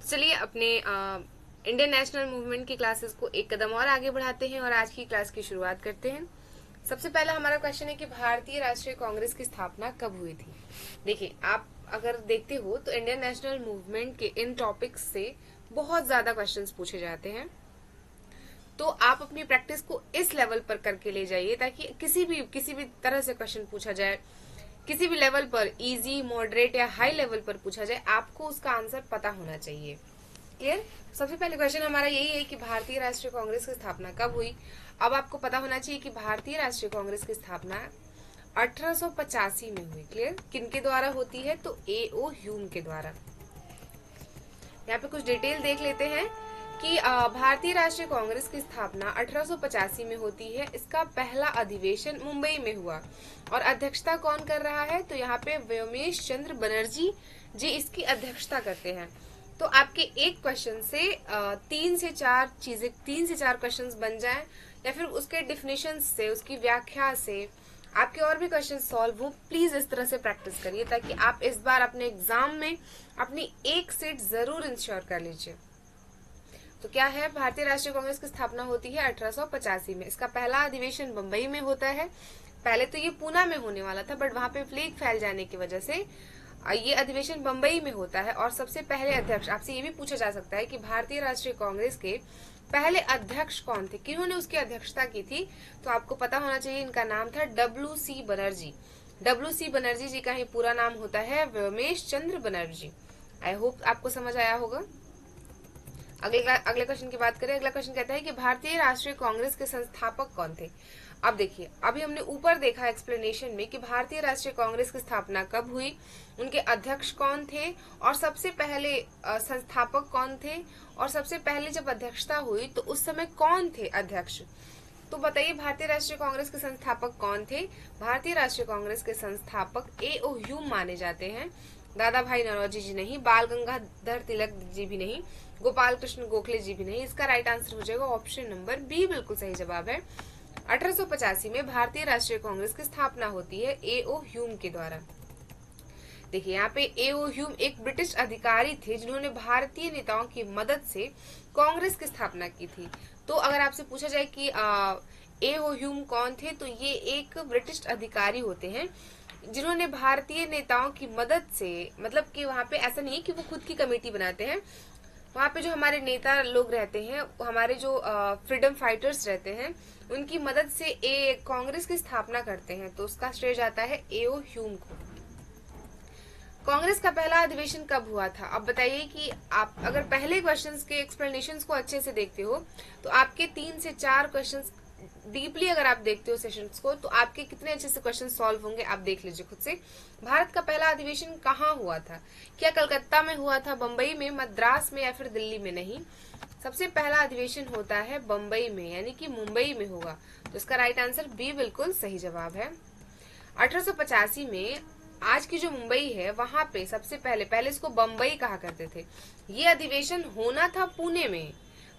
चलिए अपने Indian national movement की क्लासेस को एक कदम और आगे बढ़ाते हैं और आज की क्लास की शुरुआत करते हैं। सबसे पहला हमारा क्वेश्चन है कि भारतीय राष्ट्रीय कांग्रेस की स्थापना कब हुई थी। देखिए, आप अगर देखते हो तो इंडियन नेशनल मूवमेंट के इन टॉपिक्स से बहुत ज्यादा क्वेश्चंस पूछे जाते हैं, तो आप अपनी प्रैक्टिस को इस लेवल पर करके ले जाइए ताकि किसी भी तरह से क्वेश्चन पूछा जाए, किसी भी लेवल पर, इजी, मॉडरेट या हाई लेवल पर पूछा जाए, आपको उसका आंसर पता होना चाहिए। क्लियर? सबसे पहले क्वेश्चन हमारा यही है कि भारतीय राष्ट्रीय कांग्रेस की स्थापना कब हुई। अब आपको पता होना चाहिए कि भारतीय राष्ट्रीय कांग्रेस की स्थापना 1885 में हुई। क्लियर? किनके द्वारा होती है? तो A.O. ह्यूम के द्वारा। यहाँ पे कुछ डिटेल देख लेते हैं कि भारतीय राष्ट्रीय कांग्रेस की स्थापना 1885 में होती है। इसका पहला अधिवेशन मुंबई में हुआ और अध्यक्षता कौन कर रहा है? तो यहाँ पे व्योमेश चंद्र बनर्जी जी इसकी अध्यक्षता करते हैं। तो आपके एक क्वेश्चन से 3 से 4 क्वेश्चंस बन जाएं या फिर उसके डिफिनेशन से, उसकी व्याख्या से आपके और भी क्वेश्चन सॉल्व हो। प्लीज इस तरह से प्रैक्टिस करिए ताकि आप इस बार अपने एग्जाम में अपनी एक सीट जरूर इंश्योर कर लीजिए। तो क्या है? भारतीय राष्ट्रीय कांग्रेस की स्थापना होती है 1885 में। इसका पहला अधिवेशन बंबई में होता है। पहले तो ये पूना में होने वाला था, बट वहां पे प्लेग फैल जाने की वजह से ये अधिवेशन बंबई में होता है। और सबसे पहले अध्यक्ष, आपसे ये भी पूछा जा सकता है कि भारतीय राष्ट्रीय कांग्रेस के पहले अध्यक्ष कौन थे, किन्होंने उसकी अध्यक्षता की थी? तो आपको पता होना चाहिए, इनका नाम था W.C. बनर्जी। W.C. बनर्जी जी का ही पूरा नाम होता है व्योमेश चंद्र बनर्जी। आई होप आपको समझ आया होगा। अगले क्वेश्चन की बात करें। अगला क्वेश्चन कहता है कि भारतीय राष्ट्रीय कांग्रेस के संस्थापक कौन थे। अब देखिए, अभी हमने ऊपर देखा एक्सप्लेनेशन में कि भारतीय राष्ट्रीय कांग्रेस की स्थापना कब हुई, उनके अध्यक्ष कौन थे और सबसे पहले संस्थापक कौन थे, और सबसे पहले जब अध्यक्षता हुई तो उस समय कौन थे अध्यक्ष। तो बताइए, भारतीय राष्ट्रीय कांग्रेस के संस्थापक कौन थे? भारतीय राष्ट्रीय कांग्रेस के संस्थापक A.O. ह्यूम माने जाते हैं। दादा भाई नौरोजी जी नहीं, बाल गंगाधर तिलक जी भी नहीं, गोपाल कृष्ण गोखले जी भी नहीं। इसका राइट आंसर हो जाएगा ऑप्शन नंबर बी, बिल्कुल सही जवाब है। 1885 में भारतीय राष्ट्रीय कांग्रेस की स्थापना होती है A.O. ह्यूम के द्वारा। देखिए, यहाँ पे A.O. ह्यूम एक ब्रिटिश अधिकारी थे जिन्होंने भारतीय नेताओं की मदद से कांग्रेस की स्थापना की थी। तो अगर आपसे पूछा जाए कि A.O. ह्यूम कौन थे, तो ये एक ब्रिटिश अधिकारी होते हैं जिन्होंने भारतीय नेताओं की मदद से, मतलब कि वहां पे ऐसा नहीं है कि वो खुद की कमेटी बनाते हैं, वहां पे जो हमारे नेता लोग रहते हैं, हमारे जो फ्रीडम फाइटर्स रहते हैं, उनकी मदद से कांग्रेस की स्थापना करते हैं। तो उसका श्रेय जाता है A.O. ह्यूम को। कांग्रेस का पहला अधिवेशन कब हुआ था? अब बताइए कि आप अगर पहले क्वेश्चंस के एक्सप्लेनेशंस को अच्छे से देखते हो तो आपके 3 से 4 क्वेश्चंस डीपली अगर आप देखते हो सेशंस को, तो आपके कितने अच्छे से क्वेश्चन सॉल्व होंगे आप देख लीजिए खुद से। भारत का पहला अधिवेशन कहाँ हुआ था? क्या कलकत्ता में हुआ था, बंबई में, मद्रास में या फिर दिल्ली में? नहीं, सबसे पहला अधिवेशन होता है बंबई में, यानी कि मुंबई में होगा। तो इसका राइट आंसर बी बिल्कुल सही जवाब है। 1885 में आज की जो मुंबई है वहां पे सबसे पहले इसको बंबई कहा करते थे। ये अधिवेशन होना था पुणे में,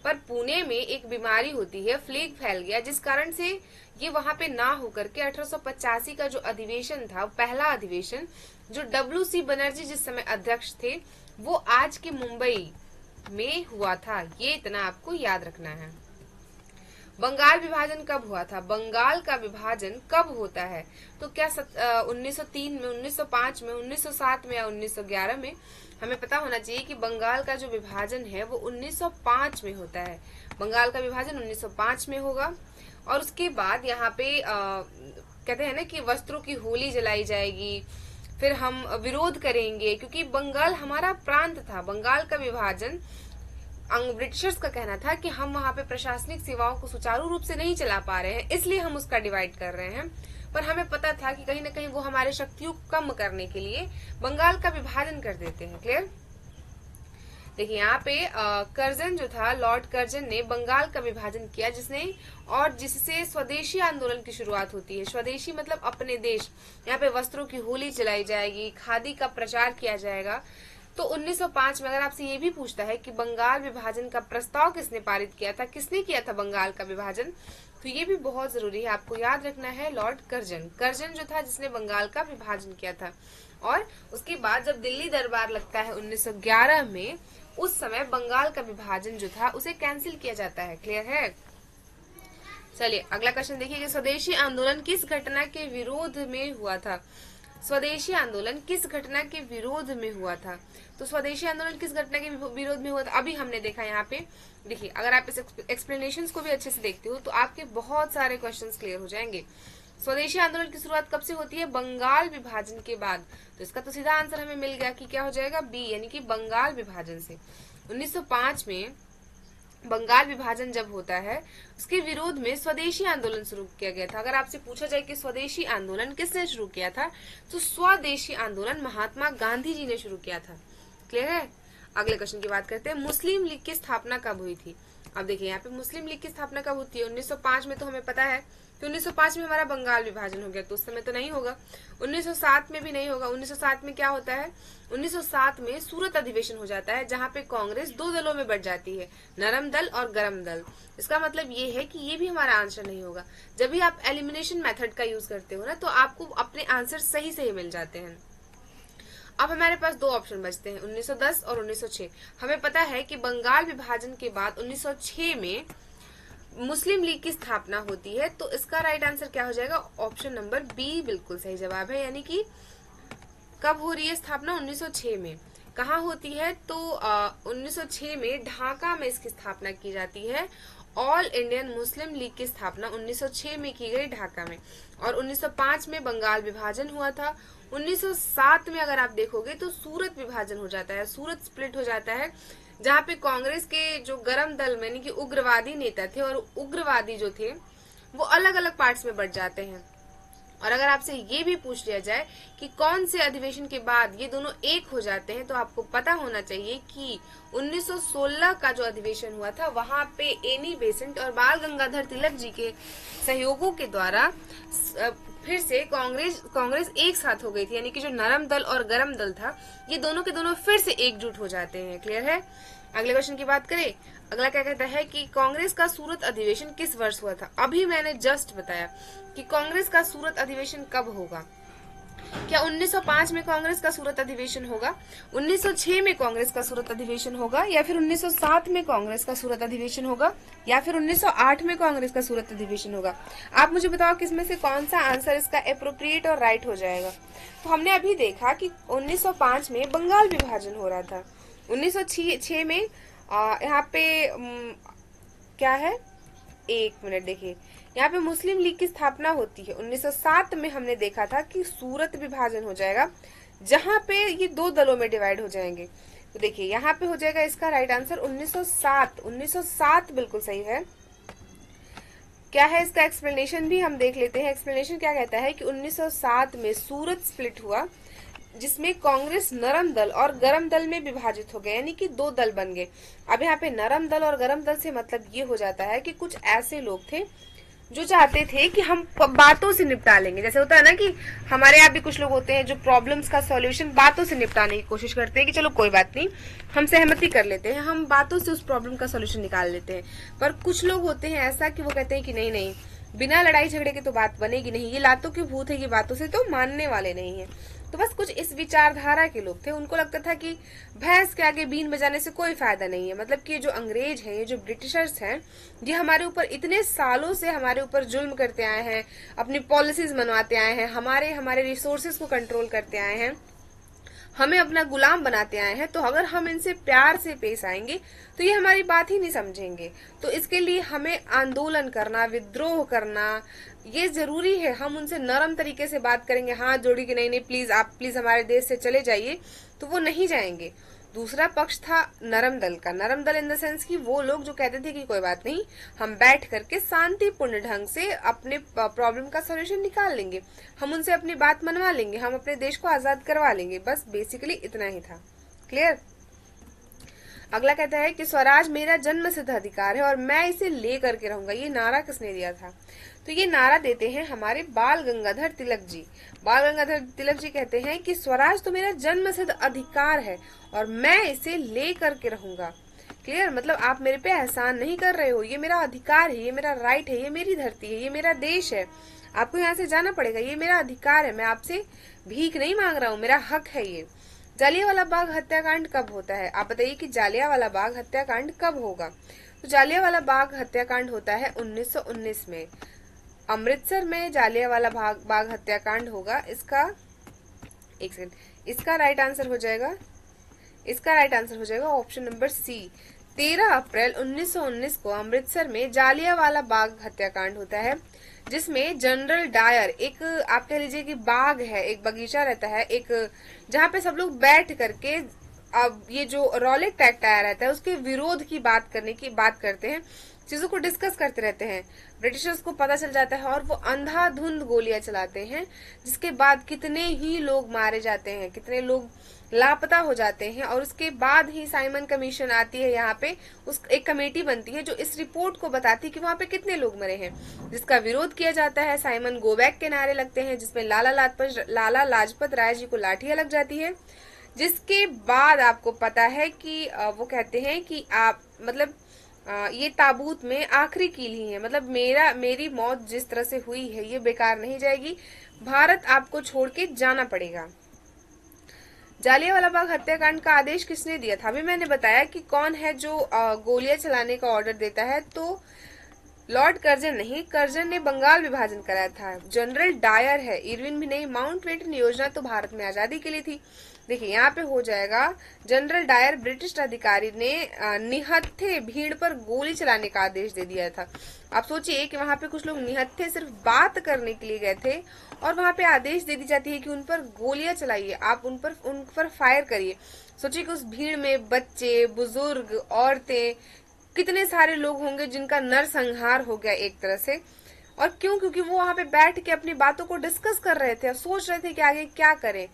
पर पुणे में एक बीमारी होती है, प्लेग फैल गया, जिस कारण से ये वहां पे ना होकर के 1885 का जो अधिवेशन था, पहला अधिवेशन, जो W.C. बनर्जी जिस समय अध्यक्ष थे, वो आज के मुंबई में हुआ था। ये इतना आपको याद रखना है। बंगाल विभाजन कब हुआ था? बंगाल का विभाजन कब होता है? तो क्या 1903 में, 1905 में, 1907 में या 1911 में? हमें पता होना चाहिए कि बंगाल का जो विभाजन है वो 1905 में होता है। बंगाल का विभाजन 1905 में होगा। और उसके बाद यहाँ पे कहते हैं ना कि वस्त्रों की होली जलाई जाएगी, फिर हम विरोध करेंगे, क्योंकि बंगाल हमारा प्रांत था। बंगाल का विभाजन ब्रिटिशर्स का कहना था कि हम वहां पे प्रशासनिक सेवाओं को सुचारू रूप से नहीं चला पा रहे हैं, इसलिए हम उसका डिवाइड कर रहे हैं। पर हमें पता था कि कहीं ना कहीं वो हमारे शक्तियों को कम करने के लिए बंगाल का विभाजन कर देते हैं। क्लियर? देखिए, यहाँ पे कर्जन जो था, लॉर्ड कर्जन ने बंगाल का विभाजन किया, जिससे स्वदेशी आंदोलन की शुरुआत होती है। स्वदेशी मतलब अपने देश। यहाँ पे वस्त्रों की होली जलाई जाएगी, खादी का प्रचार किया जाएगा। तो 1905 में अगर आपसे ये भी पूछता है कि बंगाल विभाजन का प्रस्ताव किसने पारित किया था, किसने किया था बंगाल का विभाजन, तो ये भी बहुत जरूरी है, आपको याद रखना है। लॉर्ड कर्जन जो था जिसने बंगाल का विभाजन किया था। और उसके बाद जब दिल्ली दरबार लगता है 1911 में, उस समय बंगाल का विभाजन जो था उसे कैंसिल किया जाता है। क्लियर है? चलिए अगला क्वेश्चन देखिए कि स्वदेशी आंदोलन किस घटना के विरोध में हुआ था? स्वदेशी आंदोलन किस घटना के विरोध में हुआ था? तो स्वदेशी आंदोलन किस घटना के विरोध में हुआ था अभी हमने देखा यहाँ पे। देखिए अगर आप इस एक्सप्लेनेशंस को भी अच्छे से देखते हो तो आपके बहुत सारे क्वेश्चंस क्लियर हो जाएंगे। स्वदेशी आंदोलन की शुरुआत कब से होती है? बंगाल विभाजन के बाद। तो इसका तो सीधा आंसर हमें मिल गया कि क्या हो जाएगा, बी, यानी कि बंगाल विभाजन से। 1905 में बंगाल विभाजन जब होता है उसके विरोध में स्वदेशी आंदोलन शुरू किया गया था। अगर आपसे पूछा जाए कि स्वदेशी आंदोलन किसने शुरू किया था, तो स्वदेशी आंदोलन महात्मा गांधी जी ने शुरू किया था। क्लियर है? अगले क्वेश्चन की बात करते हैं, मुस्लिम लीग की स्थापना कब हुई थी? अब देखिए यहाँ पे मुस्लिम लीग की स्थापना कब होती है? 1905 में तो हमें पता है कि 1905 में हमारा बंगाल विभाजन हो गया, तो उस समय तो नहीं होगा। 1907 में भी नहीं होगा। 1907 में क्या होता है? 1907 में सूरत अधिवेशन हो जाता है, जहाँ पे कांग्रेस दो दलों में बढ़ जाती है, नरम दल और गरम दल। इसका मतलब ये है कि ये भी हमारा आंसर नहीं होगा। जब भी आप एलिमिनेशन मेथड का यूज करते हो ना, तो आपको अपने आंसर सही सही मिल जाते हैं। अब हमारे पास दो ऑप्शन बचते हैं, 1910 और 1906। हमें पता है कि बंगाल विभाजन के बाद 1906 में मुस्लिम लीग की स्थापना होती है, तो इसका राइट आंसर क्या हो जाएगा? ऑप्शन नंबर बी बिल्कुल सही जवाब है। यानी कि कब हो रही है स्थापना? 1906 में। कहाँ होती है? तो 1906 में ढाका में इसकी स्थापना की जाती है। ऑल इंडियन मुस्लिम लीग की स्थापना 1906 में की गई ढाका में। और 1905 में बंगाल विभाजन हुआ था। 1907 में अगर आप देखोगे तो सूरत विभाजन हो जाता है, सूरत स्प्लिट हो जाता है, जहाँ पे कांग्रेस के जो गरम दल में यानी कि उग्रवादी नेता थे और उग्रवादी जो थे वो अलग अलग पार्ट्स में बढ़ जाते हैं। और अगर आपसे ये भी पूछ लिया जाए कि कौन से अधिवेशन के बाद ये दोनों एक हो जाते हैं, तो आपको पता होना चाहिए कि 1916 का जो अधिवेशन हुआ था वहां पे एनी बेसेंट और बाल गंगाधर तिलक जी के सहयोगों के द्वारा फिर से कांग्रेस एक साथ हो गई थी। यानी कि जो नरम दल और गरम दल था, ये दोनों के दोनों फिर से एकजुट हो जाते हैं। क्लियर है? अगले क्वेश्चन की बात करें। अगला क्या कहता है कि कांग्रेस का सूरत अधिवेशन किस वर्ष हुआ था? अभी मैंने जस्ट बताया कि कांग्रेस का सूरत अधिवेशन कब होगा। क्या 1905 में कांग्रेस का सूरत अधिवेशन होगा, 1906 में कांग्रेस का सूरत अधिवेशन होगा, या फिर 1907 में कांग्रेस का सूरत अधिवेशन होगा, या फिर 1908 में कांग्रेस का सूरत अधिवेशन होगा? आप मुझे बताओ किसमें से कौन सा आंसर इसका एप्रोप्रिएट और राइट हो जाएगा। तो हमने अभी देखा कि 1905 में बंगाल विभाजन हो रहा था। 1906 में यहाँ पे क्या है, एक मिनट देखिए, यहाँ पे मुस्लिम लीग की स्थापना होती है। 1907 में हमने देखा था कि सूरत विभाजन हो जाएगा, जहां पे ये दो दलों में डिवाइड हो जाएंगे। तो देखिए यहाँ पे हो जाएगा इसका राइट आंसर 1907। 1907 बिल्कुल सही है। क्या है इसका एक्सप्लेनेशन भी हम देख लेते हैं। एक्सप्लेनेशन क्या कहता है कि 1907 में सूरत स्प्लिट हुआ, जिसमें कांग्रेस नरम दल और गरम दल में विभाजित हो गए, यानी कि दो दल बन गए। अब यहाँ पे नरम दल और गरम दल से मतलब ये हो जाता है कि कुछ ऐसे लोग थे जो चाहते थे कि हम बातों से निपटा लेंगे। जैसे होता है ना कि हमारे यहाँ भी कुछ लोग होते हैं जो प्रॉब्लम्स का सॉल्यूशन बातों से निपटाने की कोशिश करते हैं कि चलो कोई बात नहीं, हम सहमति कर लेते हैं, हम बातों से उस प्रॉब्लम का सॉल्यूशन निकाल लेते हैं। पर कुछ लोग होते हैं ऐसा कि वो कहते हैं कि नहीं नहीं, बिना लड़ाई झगड़े के तो बात बनेगी नहीं, ये लातों के भूत है, ये बातों से तो मानने वाले नहीं है। तो बस कुछ इस विचारधारा के लोग थे, उनको लगता था कि भैंस के आगे बीन बजाने से कोई फायदा नहीं है। मतलब कि ये जो अंग्रेज हैं, ये जो ब्रिटिशर्स हैं, ये हमारे ऊपर इतने सालों से हमारे ऊपर जुल्म करते आए हैं, अपनी पॉलिसीज मनवाते आए हैं, हमारे रिसोर्सेज को कंट्रोल करते आए हैं, हमें अपना गुलाम बनाते आए हैं। तो अगर हम इनसे प्यार से पेश आएंगे तो ये हमारी बात ही नहीं समझेंगे। तो इसके लिए हमें आंदोलन करना, विद्रोह करना ये जरूरी है। हम उनसे नरम तरीके से बात करेंगे, हाथ जोड़ी कि नहीं नहीं प्लीज, आप प्लीज हमारे देश से चले जाइए, तो वो नहीं जाएंगे। दूसरा पक्ष था नरम दल का। नरम दल इन द सेंस कि वो लोग जो कहते थे कि कोई बात नहीं, हम बैठ करके शांतिपूर्ण ढंग से अपने प्रॉब्लम का सॉल्यूशन निकाल लेंगे, हम उनसे अपनी बात मनवा लेंगे, हम अपने देश को आजाद करवा लेंगे। बस बेसिकली इतना ही था। क्लियर? अगला कहता है कि स्वराज मेरा जन्म सिद्ध अधिकार है और मैं इसे ले करके रहूंगा। ये नारा किसने दिया था? तो ये नारा देते हैं हमारे बाल गंगाधर तिलक जी। बाल गंगाधर तिलक जी कहते हैं कि स्वराज तो मेरा जन्म सिद्ध अधिकार है और मैं इसे ले करके रहूंगा। क्लियर? मतलब आप मेरे पे एहसान नहीं कर रहे हो, ये मेरा अधिकार है, ये मेरा राइट है, ये मेरी धरती है, ये मेरा देश है, आपको यहाँ से जाना पड़ेगा, ये मेरा अधिकार है, मैं आपसे भीख नहीं मांग रहा हूँ, मेरा हक है ये। जालियांवाला बाग हत्याकांड कब होता है? आप बताइए कि जालियांवाला बाग हत्याकांड कब होगा? तो जालियांवाला बाग हत्याकांड होता है 1919 में। अमृतसर में जालियांवाला बाग हत्याकांड होगा। इसका एक सेकंड, इसका राइट आंसर हो जाएगा ऑप्शन नंबर सी। 13 अप्रैल 1919 को अमृतसर में जालियांवाला बाग हत्याकांड होता है, जिसमें जनरल डायर, एक आप कह लीजिए कि बाग है, एक बगीचा रहता है, एक जहाँ पे सब लोग बैठ करके अब ये जो रॉलेट एक्ट आया रहता है उसके विरोध की बात करते हैं, चीजों को डिस्कस करते रहते हैं। ब्रिटिशर्स को पता चल जाता है और वो अंधाधुंध गोलियां चलाते हैं, जिसके बाद कितने ही लोग मारे जाते हैं, कितने लोग लापता हो जाते हैं। और उसके बाद ही साइमन कमीशन आती है, यहाँ पे एक कमेटी बनती है जो इस रिपोर्ट को बताती है कि वहाँ पे कितने लोग मरे हैं, जिसका विरोध किया जाता है। साइमन गो बैक के नारे लगते हैं, जिसमें लाला लाजपत राय जी को लाठियां लग जाती है। जिसके बाद आपको पता है कि वो कहते हैं कि आप मतलब ये ताबूत में आखिरी कील ही है, मतलब मेरी मौत जिस तरह से हुई है ये बेकार नहीं जाएगी, भारत आपको छोड़ के जाना पड़ेगा। जालियांवाला बाग हत्याकांड का आदेश किसने दिया था? अभी मैंने बताया कि कौन है जो गोलियां चलाने का ऑर्डर देता है, तो लॉर्ड कर्जन नहीं, कर्जन ने बंगाल विभाजन कराया था। जनरल डायर है, इरविन भी नहीं। माउंटबेटन योजना तो भारत में आजादी के लिए थी। देखिए यहाँ पे हो जाएगा जनरल डायर ब्रिटिश अधिकारी ने निहत्थे भीड़ पर गोली चलाने का आदेश दे दिया था। आप सोचिए कि वहां पे कुछ लोग निहत्थे सिर्फ बात करने के लिए गए थे और वहां पे आदेश दे दी जाती है कि उन पर गोलियां चलाइए, आप उन पर फायर करिए। सोचिए कि उस भीड़ में बच्चे, बुजुर्ग, औरतें, कितने सारे लोग होंगे जिनका नरसंहार हो गया एक तरह से। और क्यों? क्योंकि वो वहां पे बैठ के अपनी बातों को डिस्कस कर रहे थे और सोच रहे थे कि आगे क्या करें।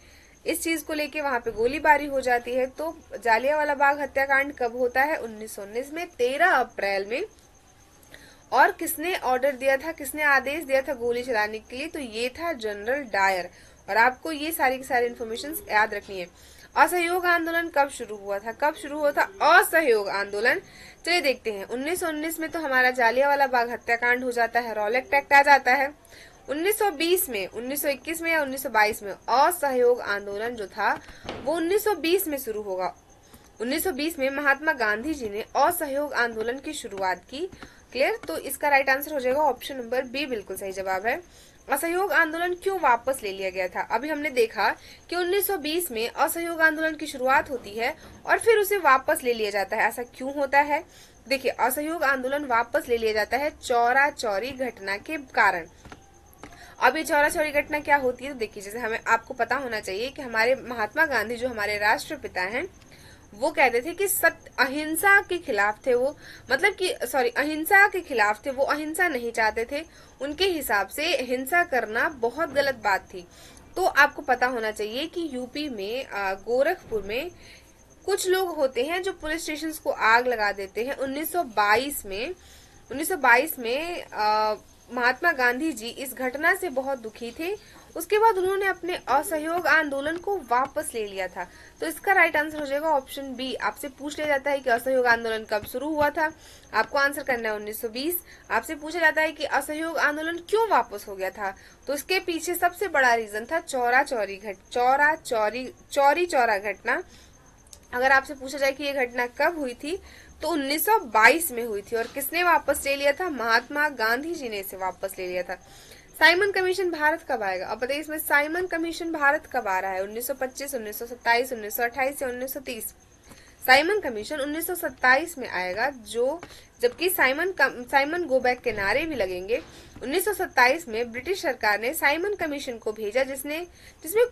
इस चीज को लेके वहां पे गोलीबारी हो जाती है। तो जालियांवाला बाग हत्याकांड कब होता है? 1919 में, 13 अप्रैल में। और किसने ऑर्डर दिया था, किसने आदेश दिया था गोली चलाने के लिए? तो ये था जनरल डायर। और आपको ये सारी की सारी इन्फॉर्मेशन याद रखनी है। असहयोग आंदोलन कब शुरू हुआ था? कब शुरू हुआ था असहयोग आंदोलन? चलिए देखते हैं। 1919 में तो हमारा जालियांवाला बाग हत्याकांड हो जाता है, रॉलेट एक्ट आ जाता है। 1920 में, 1921 में या 1922 में असहयोग आंदोलन जो था वो 1920 में शुरू होगा। 1920 में महात्मा गांधी जी ने असहयोग आंदोलन की शुरुआत की। क्लियर? तो इसका राइट आंसर हो जाएगा ऑप्शन नंबर बी, बिल्कुल सही जवाब है। असहयोग आंदोलन क्यों वापस ले लिया गया था? अभी हमने देखा कि 1920 में असहयोग आंदोलन की शुरुआत होती है और फिर उसे वापस ले लिया जाता है। ऐसा क्यों होता है? देखिए, असहयोग आंदोलन वापस ले लिया जाता है चौरा चौरी घटना के कारण। अब ये चौरा चौरी घटना क्या होती है? तो देखिए, जैसे हमें आपको पता होना चाहिए कि हमारे महात्मा गांधी जो हमारे राष्ट्रपिता हैं, वो कहते थे कि अहिंसा के खिलाफ थे वो, मतलब कि अहिंसा के खिलाफ थे वो, अहिंसा नहीं चाहते थे। उनके हिसाब से हिंसा करना बहुत गलत बात थी। तो आपको पता होना चाहिए कि यूपी में गोरखपुर में कुछ लोग होते हैं जो पुलिस स्टेशन को आग लगा देते हैं। 1922 में महात्मा गांधी जी इस घटना से बहुत दुखी थे। उसके बाद उन्होंने अपने असहयोग आंदोलन को वापस ले लिया था। तो इसका राइट आंसर हो जाएगा ऑप्शन बी। आपसे पूछ लिया जाता है कि असहयोग आंदोलन कब शुरू हुआ था, आपको आंसर करना है 1920। आपसे पूछा जाता है कि असहयोग आंदोलन क्यों वापस हो गया था, तो इसके पीछे सबसे बड़ा रीजन था चौरा चौरा घटना। अगर आपसे पूछा जाए कि ये घटना कब हुई थी, तो 1922 में हुई थी। और किसने वापस ले लिया था? महात्मा गांधी जी ने इसे वापस ले लिया था। साइमन कमीशन भारत कब आएगा? अब बताइए इसमें साइमन कमीशन भारत कब आ रहा है? 1925, 1927, 1928 या 1930? साइमन कमीशन 1927 में आएगा, जबकि साइमन गो बैक के नारे भी लगेंगे। 1927 में ब्रिटिश सरकार ने साइमन कमीशन को भेजा, जिसमें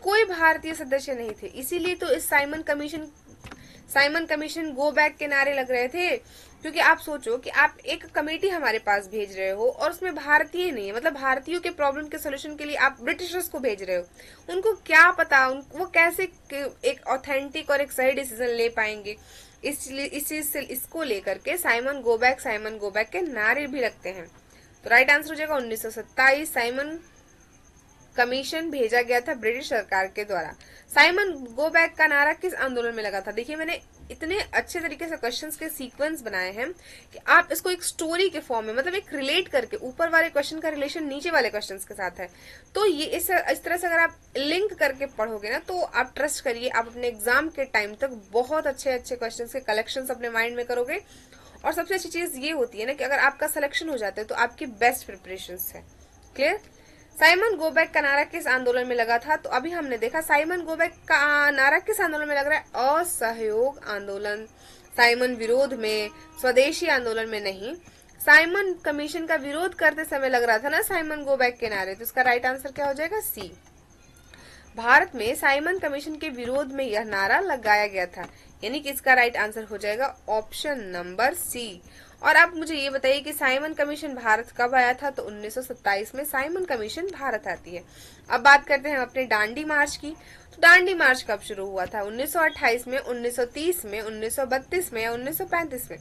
कोई भारतीय सदस्य नहीं थे। इसीलिए तो इस साइमन कमीशन गो बैक के नारे लग रहे थे। क्योंकि आप सोचो कि आप एक कमेटी हमारे पास भेज रहे हो और उसमें भारतीय नहीं है, मतलब भारतीयों के प्रॉब्लम के सोल्यूशन के लिए आप ब्रिटिशर्स को भेज रहे हो। उनको क्या पता वो कैसे एक ऑथेंटिक और एक सही डिसीजन ले पाएंगे। इस चीज से इसको लेकर के साइमन गो बैक के नारे भी लगते हैं। तो राइट आंसर हो जाएगा 1927। साइमन कमीशन भेजा गया था ब्रिटिश सरकार के द्वारा। साइमन गो बैक का नारा किस आंदोलन में लगा था? देखिए, मैंने इतने अच्छे तरीके से क्वेश्चंस के सीक्वेंस बनाए हैं कि आप इसको एक स्टोरी के फॉर्म में, मतलब एक रिलेट करके, ऊपर वाले क्वेश्चन का रिलेशन नीचे वाले क्वेश्चंस के साथ है, तो ये इस तरह से अगर आप लिंक करके पढ़ोगे ना, तो आप ट्रस्ट करिए आप अपने एग्जाम के टाइम तक बहुत अच्छे अच्छे क्वेश्चन के कलेक्शन अपने माइंड में करोगे। और सबसे अच्छी चीज ये होती है ना कि अगर आपका सिलेक्शन हो जाता है तो आपकी बेस्ट प्रिपरेशन है। क्लियर। साइमन गोबैक का नारा किस आंदोलन में लगा था? तो अभी हमने देखा साइमन गोबैक का नारा किस आंदोलन में लग रहा है? असहयोग आंदोलन। साइमन विरोध में, स्वदेशी आंदोलन में नहीं। साइमन कमीशन का विरोध करते समय लग रहा था ना साइमन गोबैक के नारे, तो इसका राइट आंसर क्या हो जाएगा? सी। भारत में साइमन कमीशन के विरोध में यह नारा लगाया गया था, यानी कि इसका राइट आंसर हो जाएगा ऑप्शन नंबर सी। और आप मुझे ये बताइए कि साइमन कमीशन भारत कब आया था? तो 1927 में साइमन कमीशन भारत आती है। अब बात करते हैं अपने दांडी मार्च की। तो दांडी मार्च कब शुरू हुआ था? 1928 में, 1930 में, 1932 में या 1935 में?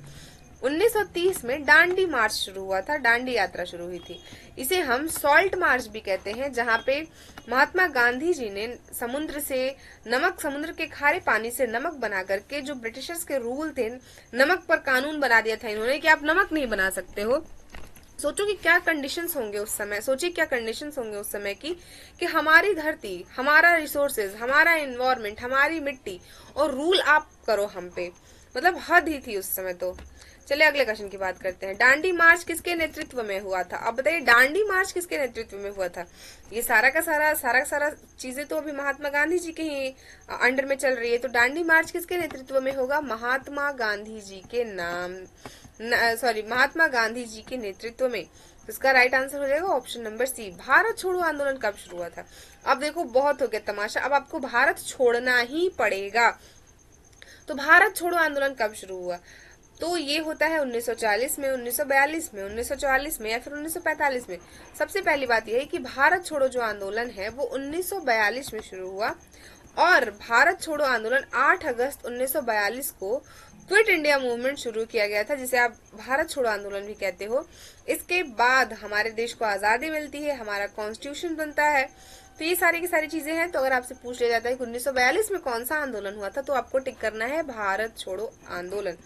1930 में दांडी मार्च शुरू हुआ था, दांडी यात्रा शुरू हुई थी। इसे हम सॉल्ट मार्च भी कहते हैं, जहाँ पे महात्मा गांधी जी ने समुद्र के खारे पानी से नमक बना करके, जो ब्रिटिशर्स के रूल थे, नमक पर कानून बना दिया था इन्होंने कि आप नमक नहीं बना सकते हो। सोचो कि क्या कंडीशंस होंगे उस समय, सोचिए क्या कंडीशंस होंगे उस समय की कि हमारी धरती, हमारा रिसोर्सेज, हमारा एनवायरमेंट, हमारी मिट्टी, और रूल आप करो हम पे, मतलब हद ही थी उस समय। तो चलिए अगले क्वेश्चन की बात करते हैं। दांडी मार्च किसके नेतृत्व में हुआ था? अब बताइए दांडी मार्च किसके नेतृत्व में हुआ था? ये सारा का सारा चीजें तो अभी महात्मा गांधी जी के ही अंडर में चल रही है, तो दांडी मार्च किसके नेतृत्व में होगा? महात्मा गांधी जी के महात्मा गांधी जी के नेतृत्व में। तो इसका राइट आंसर हो जाएगा ऑप्शन नंबर सी। भारत छोड़ो आंदोलन कब शुरू हुआ था? अब देखो बहुत हो गया तमाशा, अब आपको भारत छोड़ना ही पड़ेगा। तो भारत छोड़ो आंदोलन कब शुरू हुआ? तो ये होता है 1940 में, 1942 में, 1944 में या फिर 1945 में। सबसे पहली बात यह है कि भारत छोड़ो जो आंदोलन है वो 1942 में शुरू हुआ, और भारत छोड़ो आंदोलन 8 अगस्त 1942 को क्विट इंडिया मूवमेंट शुरू किया गया था, जिसे आप भारत छोड़ो आंदोलन भी कहते हो। इसके बाद हमारे देश को आजादी मिलती है, हमारा कॉन्स्टिट्यूशन बनता है। तो ये सारी की सारी चीजें हैं। तो अगर आपसे पूछ लिया जाता है कि 1942 में कौन सा आंदोलन हुआ था, तो आपको टिक करना है भारत छोड़ो आंदोलन।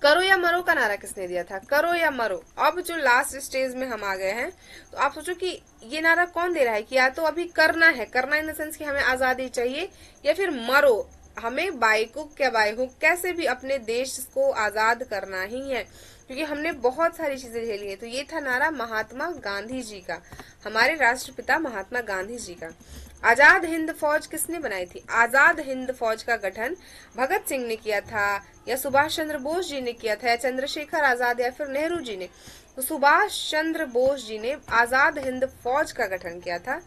करो या मरो का नारा किसने दिया था? करो या मरो। अब जो लास्ट स्टेज में हम आ गए हैं, तो आप सोचो कि ये नारा कौन दे रहा है कि या तो अभी करना है, करना इन द सेंस कि हमें आजादी चाहिए, या फिर मरो, हमें बाइकुक या बाइहुक कैसे भी अपने देश को आजाद करना ही है, क्योंकि हमने बहुत सारी चीजें झेली है। तो ये था नारा महात्मा गांधी जी का, हमारे राष्ट्रपिता महात्मा गांधी जी का। आजाद हिंद फौज किसने बनाई थी? आजाद हिंद फौज का गठन भगत सिंह ने किया था, या सुभाष चंद्र बोस जी ने किया था, या चंद्रशेखर आजाद, या फिर नेहरू जी ने? तो सुभाष चंद्र बोस जी ने आजाद हिंद फौज का गठन किया था।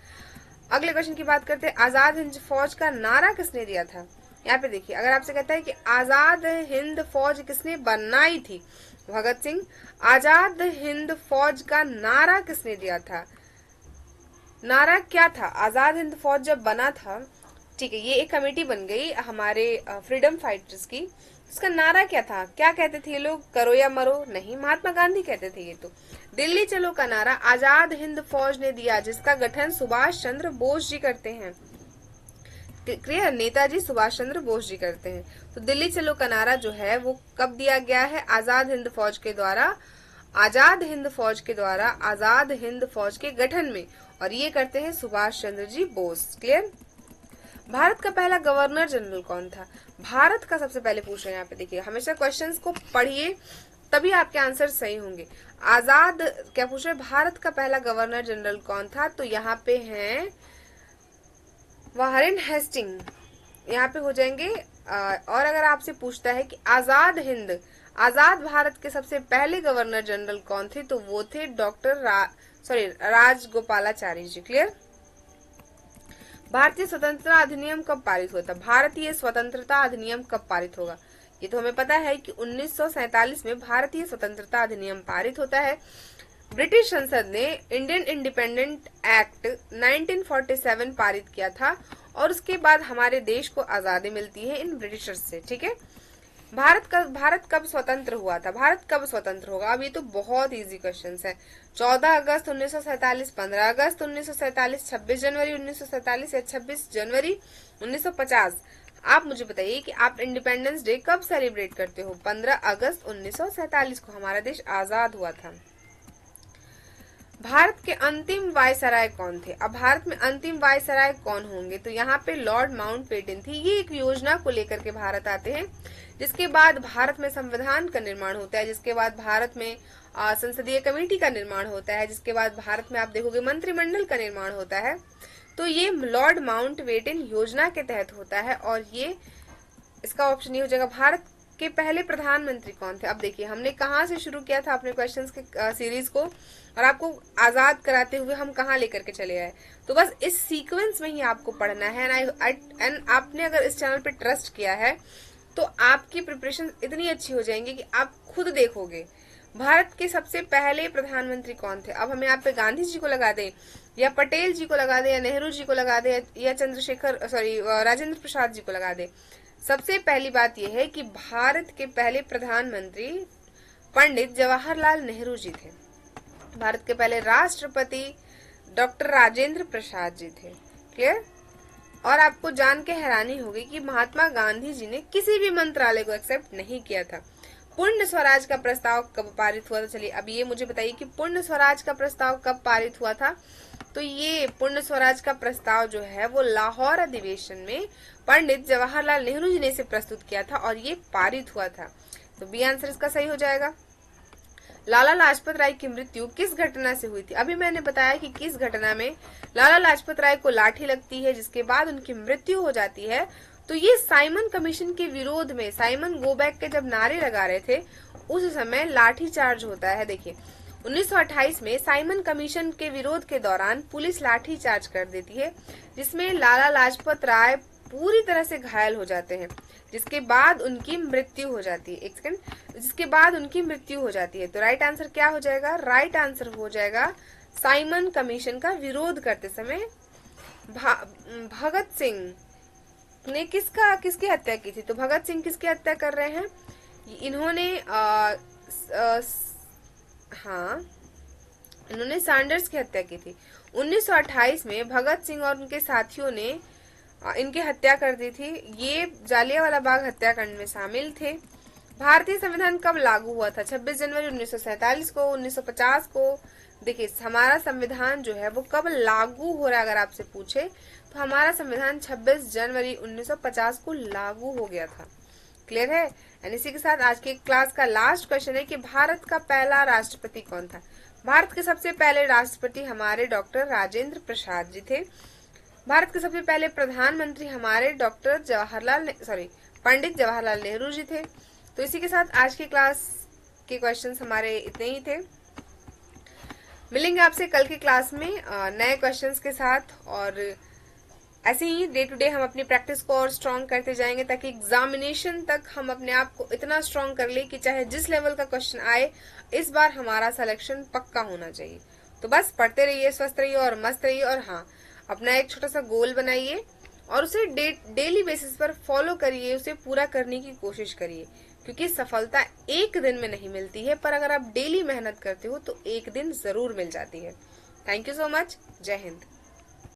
अगले क्वेश्चन की बात करते हैं। आजाद हिंद फौज का नारा किसने दिया था? यहाँ पे देखिए, अगर आपसे कहता है कि आजाद हिंद फौज किसने बनाई थी? भगत सिंह। आजाद हिंद फौज का नारा किसने दिया था? नारा क्या था? आजाद हिंद फौज जब बना था, ठीक है, ये एक कमेटी बन गई हमारे फ्रीडम फाइटर्स की। इसका नारा क्या था? क्या कहते थे ये लोग? करो या मरो? नहीं, महात्मा गांधी कहते थे ये तो। दिल्ली चलो का नारा आजाद हिंद फौज ने दिया, जिसका गठन सुभाष चंद्र बोस जी करते हैं। क्लियर? नेताजी सुभाष चंद्र बोस जी करते हैं। तो दिल्ली चलो का नारा जो है वो कब दिया गया है? आजाद हिंद फौज के द्वारा, आजाद हिंद फौज के द्वारा, आजाद हिंद फौज के गठन में, और ये करते हैं सुभाष चंद्र जी बोस। क्लियर? भारत का पहला गवर्नर जनरल कौन था? भारत का सबसे पहले पूछ रहे हैं। यहाँ पे देखिए, हमेशा क्वेश्चंस को पढ़िए तभी आपके आंसर सही होंगे। आजाद क्या पूछ रहे हैं? भारत का पहला गवर्नर जनरल कौन था? तो यहाँ पे है वारेन हेस्टिंग, यहाँ पे हो जाएंगे। और अगर आपसे पूछता है कि आजाद भारत के सबसे पहले गवर्नर जनरल कौन थे? तो वो थे राजगोपालाचारी जी। क्लियर? भारतीय स्वतंत्रता अधिनियम कब पारित हुआ था? भारतीय स्वतंत्रता अधिनियम कब पारित होगा? ये तो हमें पता है कि 1947 में भारतीय स्वतंत्रता अधिनियम पारित होता है। ब्रिटिश संसद ने इंडियन इंडिपेंडेंट एक्ट 1947 पारित किया था, और उसके बाद हमारे देश को आजादी मिलती है इन ब्रिटिशर्स से। ठीक है? भारत कब स्वतंत्र हुआ था? भारत कब स्वतंत्र होगा? अब ये तो बहुत इजी क्वेश्चन है। 14 अगस्त 1947, 15 अगस्त 1947, 26 जनवरी 1947 या 26 जनवरी 1950? आप मुझे बताइए कि आप इंडिपेंडेंस डे कब सेलिब्रेट करते हो? 15 अगस्त 1947 को हमारा देश आजाद हुआ था। भारत के अंतिम वायसराय कौन थे? अब भारत में अंतिम वायसराय कौन होंगे? तो यहाँ पे लॉर्ड माउंटबेटन थी। ये एक योजना को लेकर के भारत आते हैं, जिसके बाद भारत में संविधान का निर्माण होता है, जिसके बाद भारत में संसदीय कमेटी का निर्माण होता है, जिसके बाद भारत में आप देखोगे मंत्रिमंडल का निर्माण होता है। तो ये लॉर्ड माउंटबेटन योजना के तहत होता है, और ये इसका ऑप्शन ये हो जाएगा। भारत के पहले प्रधानमंत्री कौन थे? अब देखिए हमने कहाँ से शुरू किया था अपने क्वेश्चंस के सीरीज को, और आपको आजाद कराते हुए हम कहाँ लेकर के चले आए। तो बस इस सीक्वेंस में ही आपको पढ़ना है। एंड आपने अगर इस चैनल पे ट्रस्ट किया है तो आपकी प्रिपरेशन इतनी अच्छी हो जाएंगी कि आप खुद देखोगे। भारत के सबसे पहले प्रधानमंत्री कौन थे? अब हमें यहाँ पे गांधी जी को लगा दें, या पटेल जी को लगा दें, या नेहरू जी को लगा दें, या राजेंद्र प्रसाद जी को लगा दें। सबसे पहली बात यह है कि भारत के पहले प्रधानमंत्री पंडित जवाहरलाल नेहरू जी थे। भारत के पहले राष्ट्रपति डॉक्टर राजेंद्र प्रसाद जी थे। क्लियर? और आपको जान के हैरानी होगी कि महात्मा गांधी जी ने किसी भी मंत्रालय को एक्सेप्ट नहीं किया था। पूर्ण स्वराज का प्रस्ताव कब पारित हुआ था? चलिए अब ये मुझे बताइए कि पूर्ण स्वराज का प्रस्ताव कब पारित हुआ था? तो ये पूर्ण स्वराज का प्रस्ताव जो है वो लाहौर अधिवेशन में पंडित जवाहरलाल नेहरू जी ने इसे प्रस्तुत किया था, और ये पारित हुआ था। तो बी आंसर इसका सही हो जाएगा। लाला लाजपत राय की मृत्यु किस घटना से हुई थी? अभी मैंने बताया कि किस घटना में लाला लाजपत राय को लाठी लगती है, जिसके बाद उनकी मृत्यु हो जाती है। तो ये साइमन कमीशन के विरोध में, साइमन गो बैक के जब नारे लगा रहे थे उस समय लाठी चार्ज होता है। देखिए 1928 में साइमन कमीशन के विरोध के दौरान पुलिस लाठी चार्ज कर देती है, जिसमें लाला लाजपत राय पूरी तरह से घायल हो जाते हैं, जिसके बाद उनकी मृत्यु हो जाती है। एक सेकंड, जिसके बाद उनकी मृत्यु हो जाती है। तो राइट आंसर क्या हो जाएगा? राइट आंसर हो जाएगा साइमन कमीशन का विरोध करते समय भगत सिंह ने किसकी हत्या की थी? तो भगत सिंह किसकी हत्या कर रहे हैं? इन्होंने इन्होंने सैंडर्स की हत्या की थी। 1928 में भगत सिंह और उनके साथियों ने इनकी हत्या कर दी थी। ये जालियांवाला बाग हत्याकांड में शामिल थे। भारतीय संविधान कब लागू हुआ था? 26 जनवरी 1947 को, 1950 को। देखिए हमारा संविधान जो है वो कब लागू हो रहा है, अगर आपसे पूछे तो हमारा संविधान 26 जनवरी 1950 को लागू हो गया था। क्लियर है? एंड इसी के साथ आज की क्लास का लास्ट क्वेश्चन है कि भारत का पहला राष्ट्रपति कौन था? भारत के सबसे पहले राष्ट्रपति हमारे डॉक्टर राजेंद्र प्रसाद जी थे। भारत के सबसे पहले प्रधानमंत्री हमारे पंडित जवाहरलाल नेहरू जी थे। तो इसी के साथ आज की क्लास के क्वेश्चंस हमारे इतने ही थे। मिलेंगे आपसे कल की क्लास में नए क्वेश्चंस के साथ, और ऐसे ही डे टू डे हम अपनी प्रैक्टिस को और स्ट्रॉन्ग करते जाएंगे, ताकि एग्जामिनेशन तक हम अपने आप को इतना स्ट्रॉन्ग कर ले कि चाहे जिस लेवल का क्वेश्चन आए, इस बार हमारा सिलेक्शन पक्का होना चाहिए। तो बस पढ़ते रहिए, स्वस्थ रहिए और मस्त रहिए। और हाँ, अपना एक छोटा सा गोल बनाइए और उसे डेली बेसिस पर फॉलो करिए, उसे पूरा करने की कोशिश करिए, क्योंकि सफलता एक दिन में नहीं मिलती है, पर अगर आप डेली मेहनत करते हो तो एक दिन जरूर मिल जाती है। Thank you so much. जय हिंद।